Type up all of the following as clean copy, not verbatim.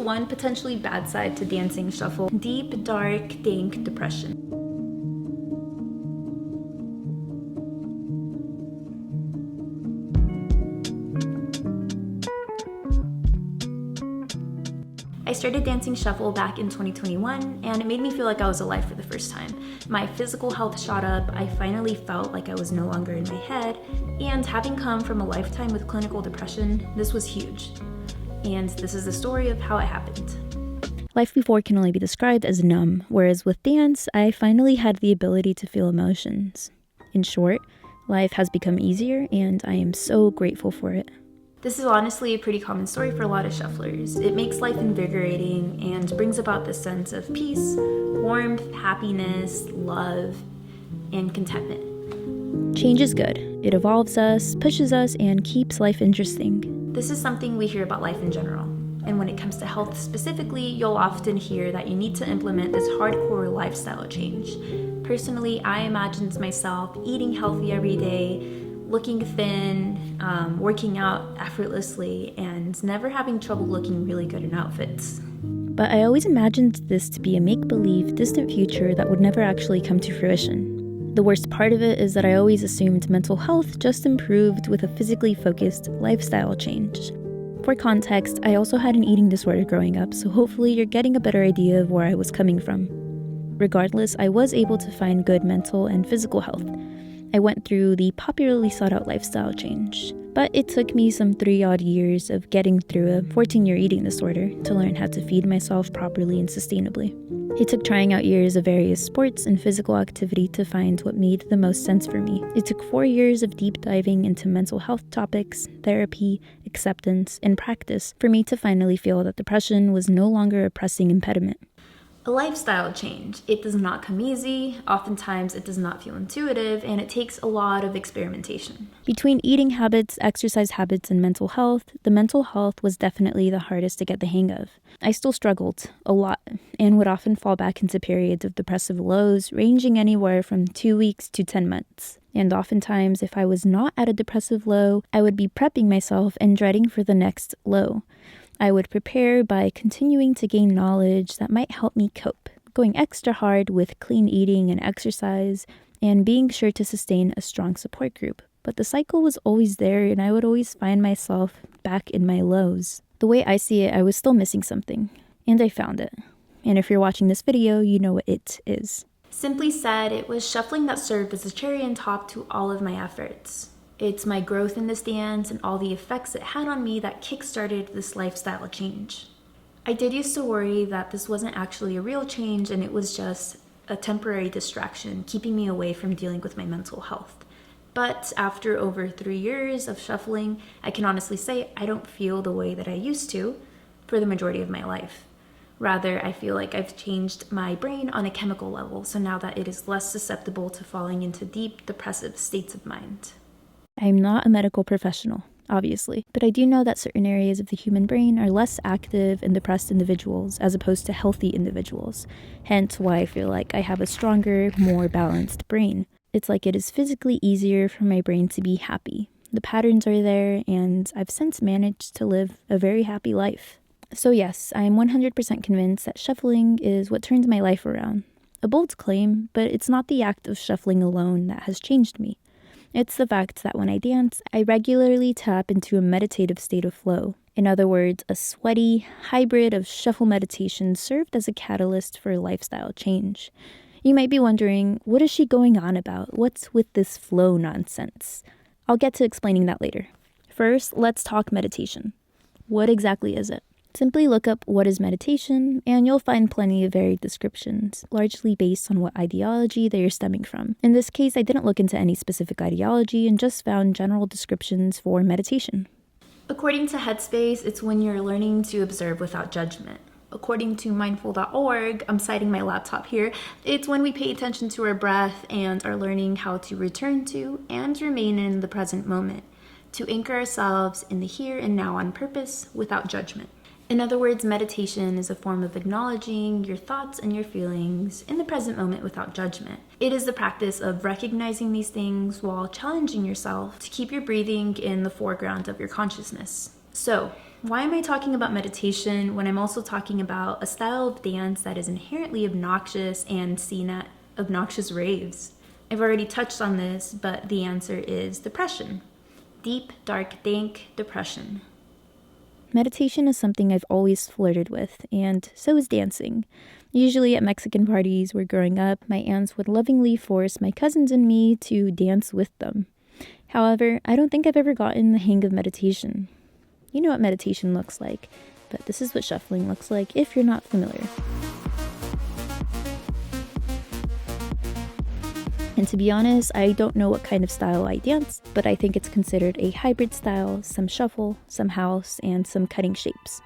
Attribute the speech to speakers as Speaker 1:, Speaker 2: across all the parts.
Speaker 1: One potentially bad side to dancing shuffle: deep, dark, dank depression. I started dancing shuffle back in 2021, and it made me feel like I was alive for the first time. My physical health shot up, I finally felt like I was no longer in my head, and having come from a lifetime with clinical depression, this was huge. And this is the story of how it happened.
Speaker 2: Life before can only be described as numb, whereas with dance, I finally had the ability to feel emotions. In short, life has become easier, and I am so grateful for it.
Speaker 1: This is honestly a pretty common story for a lot of shufflers. It makes life invigorating and brings about this sense of peace, warmth, happiness, love, and contentment.
Speaker 2: Change is good. It evolves us, pushes us, and keeps life interesting.
Speaker 1: This is something we hear about life in general. And when it comes to health specifically, you'll often hear that you need to implement this hardcore lifestyle change. Personally, I imagined myself eating healthy every day, looking thin, working out effortlessly, and never having trouble looking really good in outfits.
Speaker 2: But I always imagined this to be a make-believe, distant future that would never actually come to fruition. The worst part of it is that I always assumed mental health just improved with a physically focused lifestyle change. For context, I also had an eating disorder growing up, so hopefully you're getting a better idea of where I was coming from. Regardless, I was able to find good mental and physical health. I went through the popularly sought-out lifestyle change, but it took me some 3-odd years of getting through a 14-year eating disorder to learn how to feed myself properly and sustainably. It took trying out years of various sports and physical activity to find what made the most sense for me. It took 4 years of deep diving into mental health topics, therapy, acceptance, and practice for me to finally feel that depression was no longer a pressing impediment.
Speaker 1: A lifestyle change. It does not come easy, oftentimes it does not feel intuitive, and it takes a lot of experimentation.
Speaker 2: Between eating habits, exercise habits, and mental health, the mental health was definitely the hardest to get the hang of. I still struggled a lot and would often fall back into periods of depressive lows ranging anywhere from 2 weeks to 10 months. And oftentimes, if I was not at a depressive low, I would be prepping myself and dreading for the next low. I would prepare by continuing to gain knowledge that might help me cope, going extra hard with clean eating and exercise, and being sure to sustain a strong support group. But the cycle was always there, and I would always find myself back in my lows. The way I see it, I was still missing something, and I found it. And if you're watching this video, you know what it is.
Speaker 1: Simply said, it was shuffling that served as a cherry on top to all of my efforts. It's my growth in this dance and all the effects it had on me that kickstarted this lifestyle change. I did used to worry that this wasn't actually a real change and it was just a temporary distraction keeping me away from dealing with my mental health. But after over 3 years of shuffling, I can honestly say I don't feel the way that I used to for the majority of my life. Rather, I feel like I've changed my brain on a chemical level, so now that it is less susceptible to falling into deep depressive states of mind.
Speaker 2: I'm not a medical professional, obviously, but I do know that certain areas of the human brain are less active in depressed individuals as opposed to healthy individuals, hence why I feel like I have a stronger, more balanced brain. It's like it is physically easier for my brain to be happy. The patterns are there, and I've since managed to live a very happy life. So yes, I am 100% convinced that shuffling is what turned my life around. A bold claim, but it's not the act of shuffling alone that has changed me. It's the fact that when I dance, I regularly tap into a meditative state of flow. In other words, a sweaty hybrid of shuffle meditation served as a catalyst for lifestyle change. You might be wondering, what is she going on about? What's with this flow nonsense? I'll get to explaining that later. First, let's talk meditation. What exactly is it? Simply look up what is meditation, and you'll find plenty of varied descriptions, largely based on what ideology they are stemming from. In this case, I didn't look into any specific ideology and just found general descriptions for meditation.
Speaker 1: According to Headspace, it's when you're learning to observe without judgment. According to mindful.org, I'm citing my laptop here, it's when we pay attention to our breath and are learning how to return to and remain in the present moment, to anchor ourselves in the here and now on purpose without judgment. In other words, meditation is a form of acknowledging your thoughts and your feelings in the present moment without judgment. It is the practice of recognizing these things while challenging yourself to keep your breathing in the foreground of your consciousness. So, why am I talking about meditation when I'm also talking about a style of dance that is inherently obnoxious and seen at obnoxious raves? I've already touched on this, but the answer is depression. Deep, dark, dank depression.
Speaker 2: Meditation is something I've always flirted with, and so is dancing. Usually at Mexican parties where growing up, my aunts would lovingly force my cousins and me to dance with them. However, I don't think I've ever gotten the hang of meditation. You know what meditation looks like, but this is what shuffling looks like if you're not familiar. And to be honest, I don't know what kind of style I dance, but I think it's considered a hybrid style, some shuffle, some house, and some cutting shapes.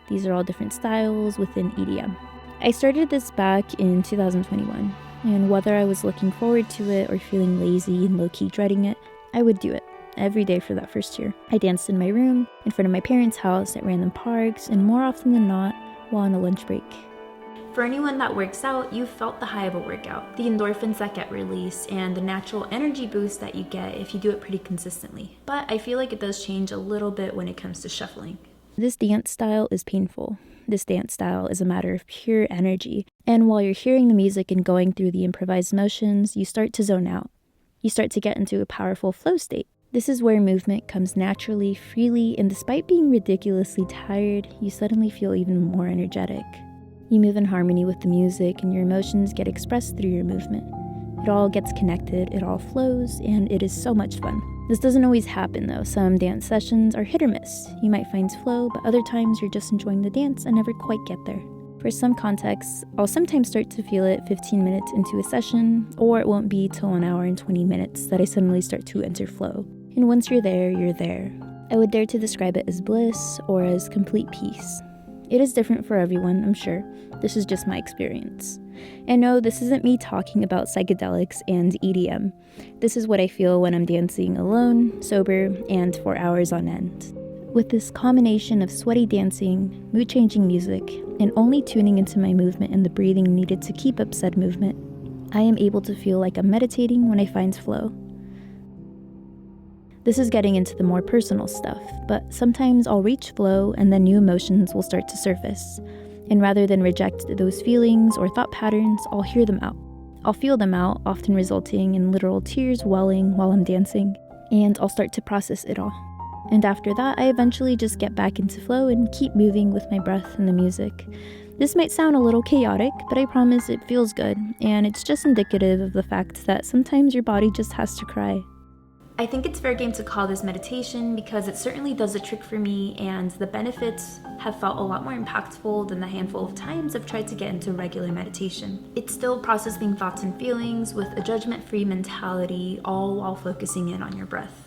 Speaker 2: These are all different styles within EDM. I started this back in 2021, and whether I was looking forward to it or feeling lazy and low-key dreading it, I would do it every day for that first year. I danced in my room, in front of my parents' house, at random parks, and more often than not, while on a lunch break.
Speaker 1: For anyone that works out, you felt the high of a workout, the endorphins that get released, and the natural energy boost that you get if you do it pretty consistently. But I feel like it does change a little bit when it comes to shuffling.
Speaker 2: This dance style is painful. This dance style is a matter of pure energy. And while you're hearing the music and going through the improvised motions, you start to zone out. You start to get into a powerful flow state. This is where movement comes naturally, freely, and despite being ridiculously tired, you suddenly feel even more energetic. You move in harmony with the music, and your emotions get expressed through your movement. It all gets connected, it all flows, and it is so much fun. This doesn't always happen though. Some dance sessions are hit or miss. You might find flow, but other times you're just enjoying the dance and never quite get there. For some contexts, I'll sometimes start to feel it 15 minutes into a session, or it won't be till 1 hour and 20 minutes that I suddenly start to enter flow. And once you're there, you're there. I would dare to describe it as bliss or as complete peace. It is different for everyone, I'm sure. This is just my experience. And no, this isn't me talking about psychedelics and EDM. This is what I feel when I'm dancing alone, sober, and for hours on end. With this combination of sweaty dancing, mood-changing music, and only tuning into my movement and the breathing needed to keep up said movement, I am able to feel like I'm meditating when I find flow. This is getting into the more personal stuff, but sometimes I'll reach flow and then new emotions will start to surface. And rather than reject those feelings or thought patterns, I'll hear them out. I'll feel them out, often resulting in literal tears welling while I'm dancing, and I'll start to process it all. And after that, I eventually just get back into flow and keep moving with my breath and the music. This might sound a little chaotic, but I promise it feels good, and it's just indicative of the fact that sometimes your body just has to cry.
Speaker 1: I think it's fair game to call this meditation because it certainly does a trick for me, and the benefits have felt a lot more impactful than the handful of times I've tried to get into regular meditation. It's still processing thoughts and feelings with a judgment-free mentality, all while focusing in on your breath.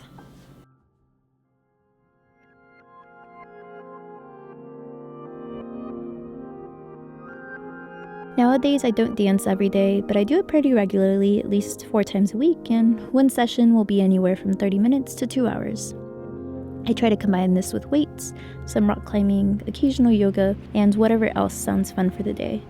Speaker 2: Nowadays, I don't dance every day, but I do it pretty regularly, at least 4 times a week, and one session will be anywhere from 30 minutes to 2 hours. I try to combine this with weights, some rock climbing, occasional yoga, and whatever else sounds fun for the day.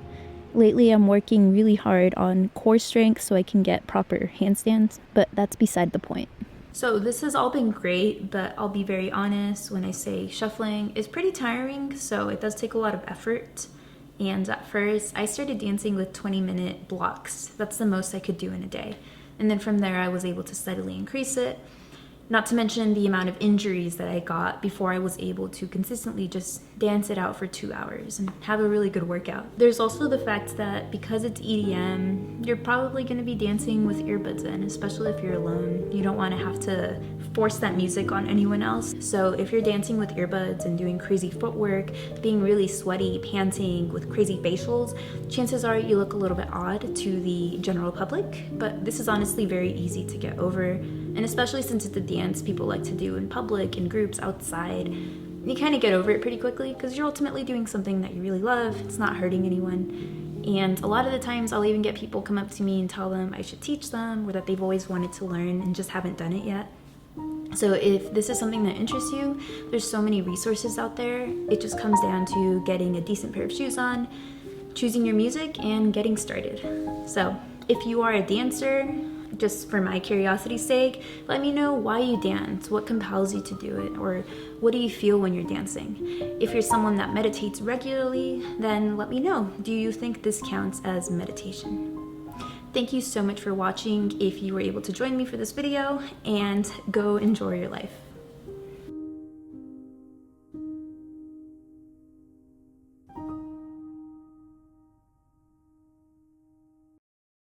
Speaker 2: Lately, I'm working really hard on core strength so I can get proper handstands, but that's beside the point.
Speaker 1: So this has all been great, but I'll be very honest when I say shuffling is pretty tiring, so it does take a lot of effort. And at first, I started dancing with 20-minute blocks. That's the most I could do in a day. And then from there, I was able to steadily increase it. Not to mention the amount of injuries that I got before I was able to consistently just dance it out for 2 hours and have a really good workout. There's also the fact that because it's EDM, you're probably going to be dancing with earbuds in, especially if you're alone. You don't want to have to force that music on anyone else. So if you're dancing with earbuds and doing crazy footwork, being really sweaty, panting with crazy facials, chances are you look a little bit odd to the general public, but this is honestly very easy to get over. And especially since it's a dance people like to do in public, in groups, outside, you kind of get over it pretty quickly because you're ultimately doing something that you really love. It's not hurting anyone. And a lot of the times I'll even get people come up to me and tell them I should teach them or that they've always wanted to learn and just haven't done it yet. So if this is something that interests you, there's so many resources out there. It just comes down to getting a decent pair of shoes on, choosing your music, and getting started. So if you are a dancer, just for my curiosity's sake, let me know why you dance, what compels you to do it, or what do you feel when you're dancing. If you're someone that meditates regularly, then let me know. Do you think this counts as meditation? Thank you so much for watching if you were able to join me for this video, and go enjoy your life.